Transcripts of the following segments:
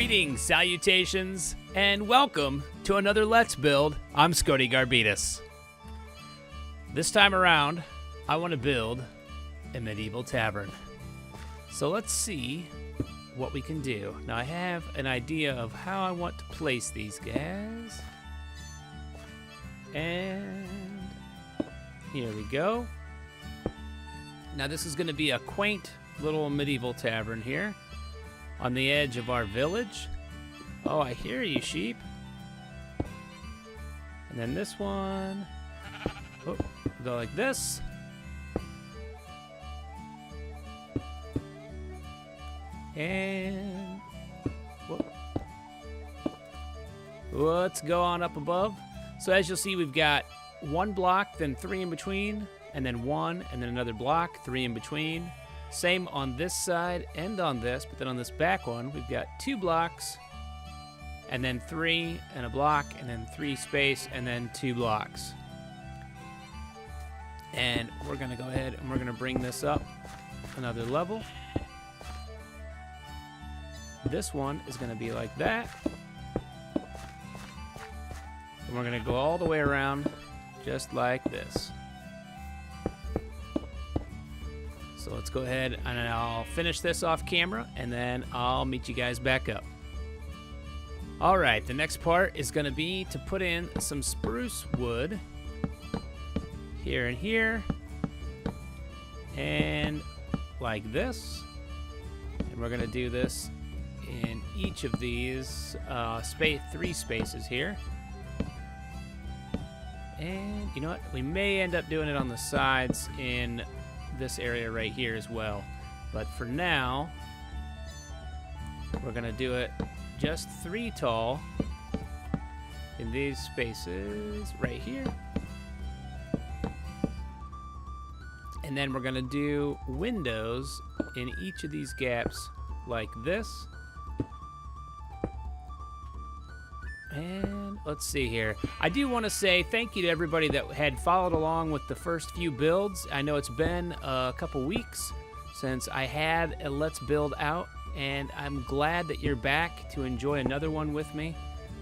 Greetings, salutations, and welcome to another Let's Build. I'm Scoti Garbidis. This time around, I want to build a medieval tavern. So let's see what we can do. Now I have an idea of how I want to place these guys. And here we go. Now this is going to be a quaint little medieval tavern here on the edge of our village. Oh, I hear you, sheep. And then this one, oh, go like this. And whoop. Let's go on up above. So as you'll see, we've got one block, then three in between, and then one, and then another block, three in between. Same on this side and on this, but then on this back one, we've got two blocks, and then three, and a block, and then three space, and then two blocks. And we're gonna go ahead and we're gonna bring this up another level. This one is gonna be like that. And we're gonna go all the way around just like this. So let's go ahead and I'll finish this off camera and then I'll meet you guys back up. All right, the next part is gonna be to put in some spruce wood here and here and like this. And we're gonna do this in each of these three spaces here. And you know what? We may end up doing it on the sides in this area right here as well. But for now, we're gonna do it just three tall in these spaces right here. And then we're gonna do windows in each of these gaps like this. And let's see here. I do want to say thank you to everybody that had followed along with the first few builds. I know it's been a couple weeks since I had a Let's Build out, and I'm glad that you're back to enjoy another one with me.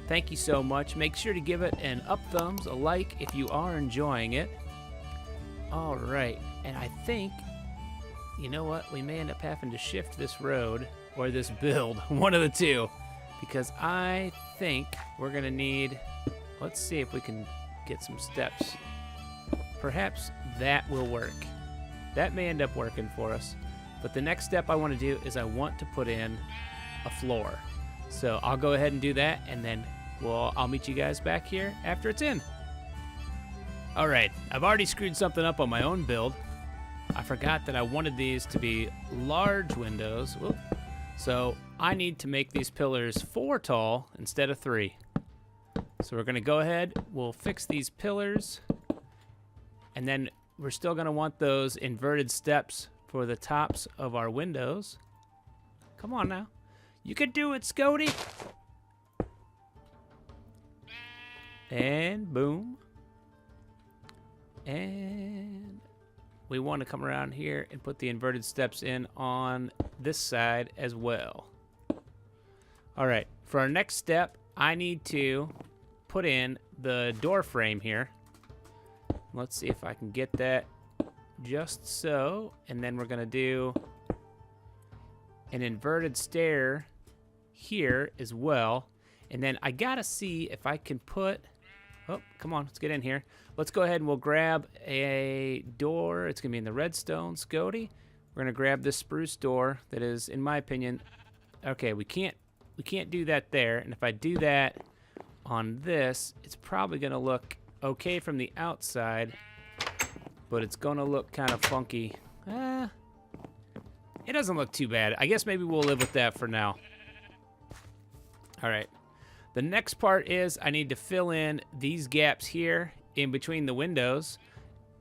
Thank you so much. Make sure to give it an up thumbs, a like if you are enjoying it. All right, and I think, you know what? We may end up having to shift this road or this build, one of the two. Because I think we're gonna need, let's see if we can get some steps. Perhaps that will work. That may end up working for us. But the next step I wanna do is I want to put in a floor. So I'll go ahead and do that, and then I'll meet you guys back here after it's in. All right, I've already screwed something up on my own build. I forgot that I wanted these to be large windows. Whoop. So I need to make these pillars 4 tall instead of 3. So we're gonna go ahead, we'll fix these pillars, and then we're still gonna want those inverted steps for the tops of our windows. Come on now. You can do it, Scoti. And boom. And we want to come around here and put the inverted steps in on this side as well. All right, for our next step, I need to put in the door frame here. Let's see if I can get that just so. And then we're gonna do an inverted stair here as well. And then I gotta see if I can put, oh, come on, let's get in here. Let's go ahead and we'll grab a door. It's gonna be in the redstone, Scoti. We're gonna grab this spruce door that is, in my opinion, okay, we can't do that there. And if I do that on this, it's probably gonna look okay from the outside, but it's gonna look kind of funky. It doesn't look too bad. I guess maybe we'll live with that for now. All right. The next part is I need to fill in these gaps here in between the windows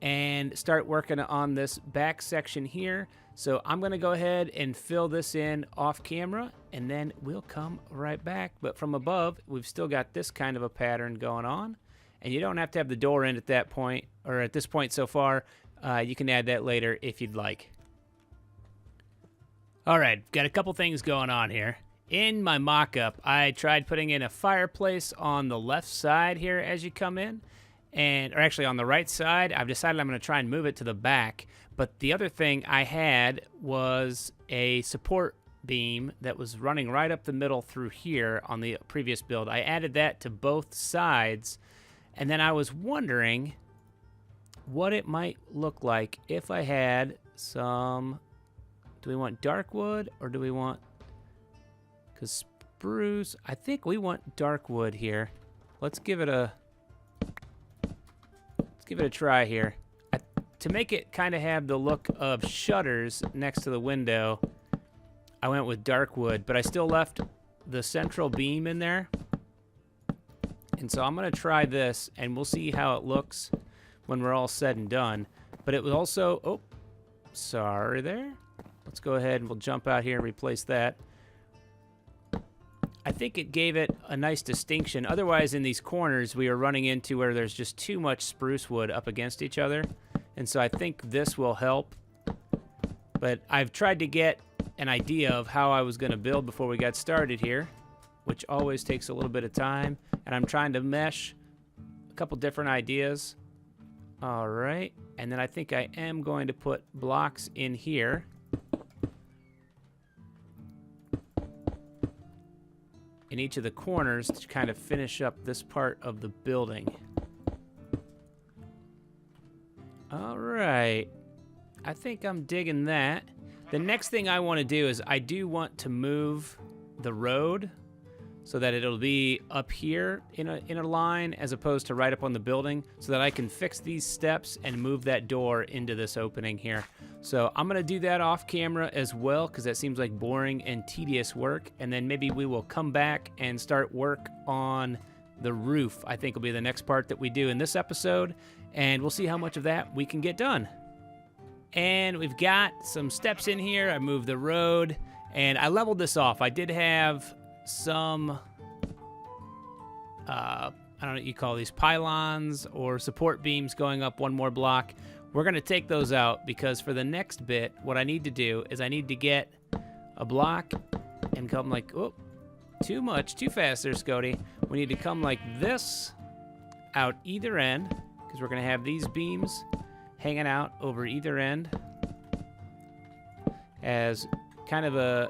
and start working on this back section here. So I'm gonna go ahead and fill this in off camera and then we'll come right back. But from above, we've still got this kind of a pattern going on, and you don't have to have the door in at that point, or at this point so far. You can add that later if you'd like. All right, got a couple things going on here. In my mock-up, I tried putting in a fireplace on the left side here as you come in, or actually on the right side. I've decided I'm going to try and move it to the back. But the other thing I had was a support beam that was running right up the middle through here on the previous build. I added that to both sides, and then I was wondering what it might look like if I had some... Do we want dark wood or do we want... Because spruce, I think we want dark wood here. Let's give it a try here. To make it kind of have the look of shutters next to the window, I went with dark wood, but I still left the central beam in there. And so I'm going to try this, and we'll see how it looks when we're all said and done. But it was also... Oh, sorry there. Let's go ahead and we'll jump out here and replace that. I think it gave it a nice distinction. Otherwise, in these corners, we are running into where there's just too much spruce wood up against each other. And so I think this will help. But I've tried to get an idea of how I was going to build before we got started here, which always takes a little bit of time. And I'm trying to mesh a couple different ideas. All right. And then I think I am going to put blocks in here. In each of the corners to kind of finish up this part of the building. All right. I think I'm digging that. The next thing I want to do is I do want to move the road so that it'll be up here in a line as opposed to right up on the building, so that I can fix these steps and move that door into this opening here. So I'm going to do that off camera as well, because that seems like boring and tedious work. And then maybe we will come back and start work on the roof. I think will be the next part that we do in this episode, and we'll see how much of that we can get done. And we've got some steps in here. I moved the road, and I leveled this off. I did have some, I don't know what you call these, pylons or support beams going up one more block. We're going to take those out because for the next bit, what I need to do is I need to get a block and come like, oh, too fast there, Scoti. We need to come like this out either end, because we're going to have these beams hanging out over either end as kind of a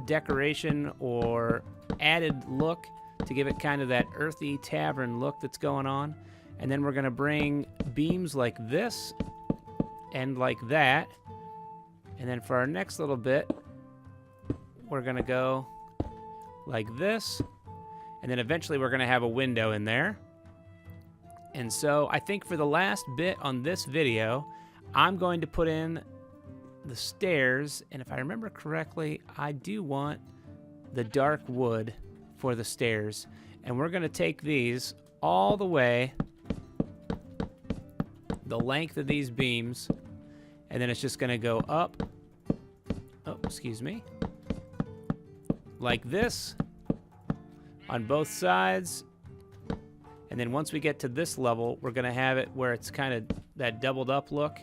decoration or added look to give it kind of that earthy tavern look that's going on. And then we're going to bring beams like this and like that. And then for our next little bit, we're going to go like this. And then eventually we're going to have a window in there. And so I think for the last bit on this video, I'm going to put in the stairs. And if I remember correctly, I do want the dark wood for the stairs. And we're going to take these all the way the length of these beams, and then it's just going to go up, oh, excuse me, like this on both sides. And then once we get to this level, we're going to have it where it's kind of that doubled up look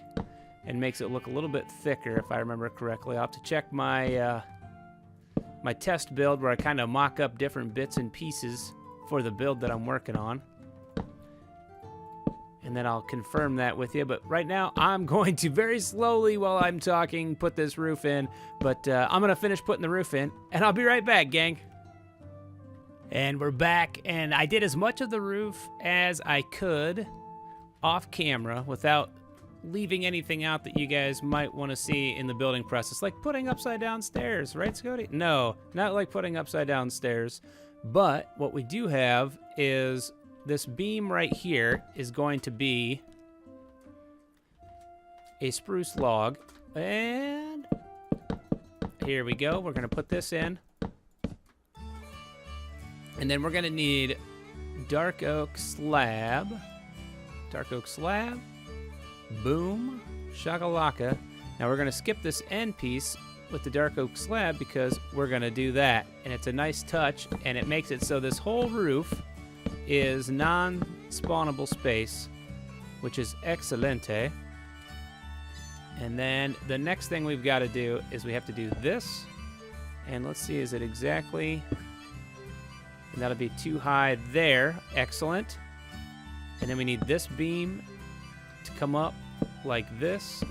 and makes it look a little bit thicker, if I remember correctly. I'll have to check my my test build where I kind of mock up different bits and pieces for the build that I'm working on. And then I'll confirm that with you. But right now, I'm going to very slowly, while I'm talking, put this roof in. But I'm going to finish putting the roof in, and I'll be right back, gang. And we're back, and I did as much of the roof as I could off camera without leaving anything out that you guys might want to see in the building process, like putting upside down stairs, right, Scoti? No, not like putting upside down stairs. But what we do have is this beam right here is going to be a spruce log. And here we go. We're going to put this in. And then we're going to need dark oak slab. Dark oak slab. Boom. Shakalaka. Now we're going to skip this end piece with the dark oak slab because we're going to do that. And it's a nice touch, and it makes it so this whole roof is non-spawnable space, which is excelente. And then the next thing we've got to do is we have to do this And let's see, is it exactly? And that'll be too high there. Excellent. And then we need this beam to come up like this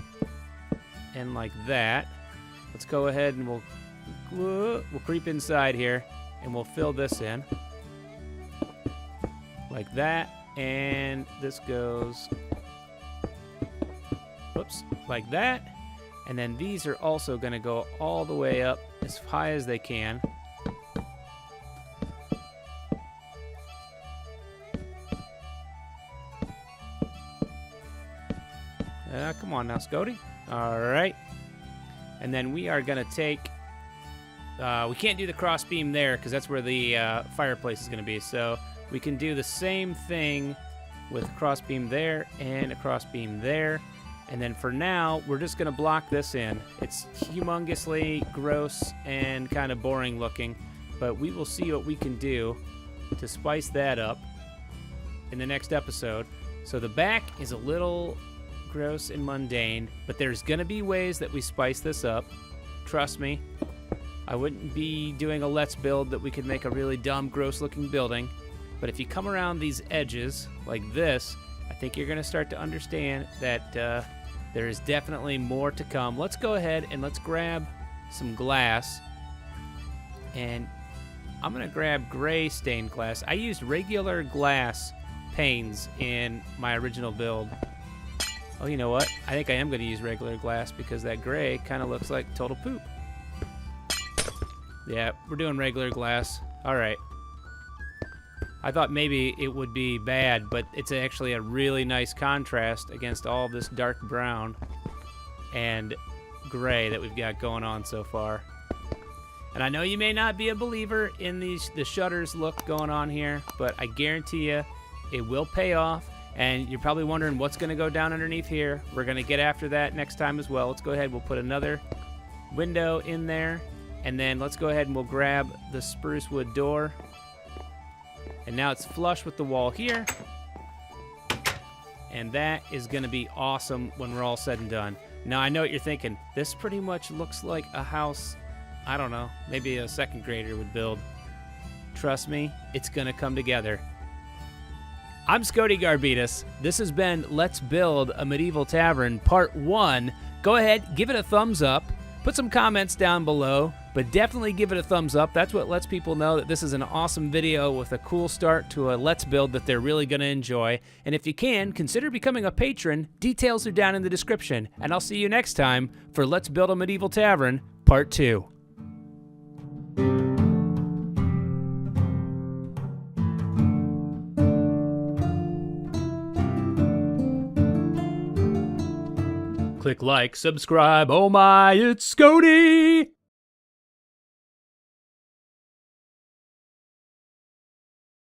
and like that. Let's go ahead and we'll creep inside here and we'll fill this in like that. And this goes, whoops, like that. And then these are also going to go all the way up as high as they can. Come on now, Scoti. All right. And then we are going to take... we can't do the cross beam there because that's where the fireplace is going to be. So we can do the same thing with cross beam there and a cross beam there. And then for now, we're just going to block this in. It's humongously gross and kind of boring looking. But we will see what we can do to spice that up in the next episode. So the back is a little... gross and mundane, but there's gonna be ways that we spice this up. Trust me. I wouldn't be doing a let's build that we could make a really dumb, gross looking building, but if you come around these edges like this, I think you're gonna start to understand that there is definitely more to come. Let's go ahead and let's grab some glass, and I'm gonna grab gray stained glass. I used regular glass panes in my original build. Oh, you know what? I think I am going to use regular glass because that gray kind of looks like total poop. Yeah, we're doing regular glass. All right. I thought maybe it would be bad, but it's actually a really nice contrast against all this dark brown and gray that we've got going on so far. And I know you may not be a believer in the shutters look going on here, but I guarantee you it will pay off. And you're probably wondering what's going to go down underneath here. We're going to get after that next time as well. Let's go ahead. We'll put another window in there. And then let's go ahead and we'll grab the spruce wood door. And now it's flush with the wall here. And that is going to be awesome when we're all said and done. Now, I know what you're thinking. This pretty much looks like a house, I don't know, maybe a second grader would build. Trust me, it's going to come together. I'm Scoti Garbidis. This has been Let's Build a Medieval Tavern Part 1. Go ahead, give it a thumbs up. Put some comments down below, but definitely give it a thumbs up. That's what lets people know that this is an awesome video with a cool start to a Let's Build that they're really going to enjoy. And if you can, consider becoming a patron. Details are down in the description. And I'll see you next time for Let's Build a Medieval Tavern Part 2. Click like, subscribe, oh my, it's Scoti!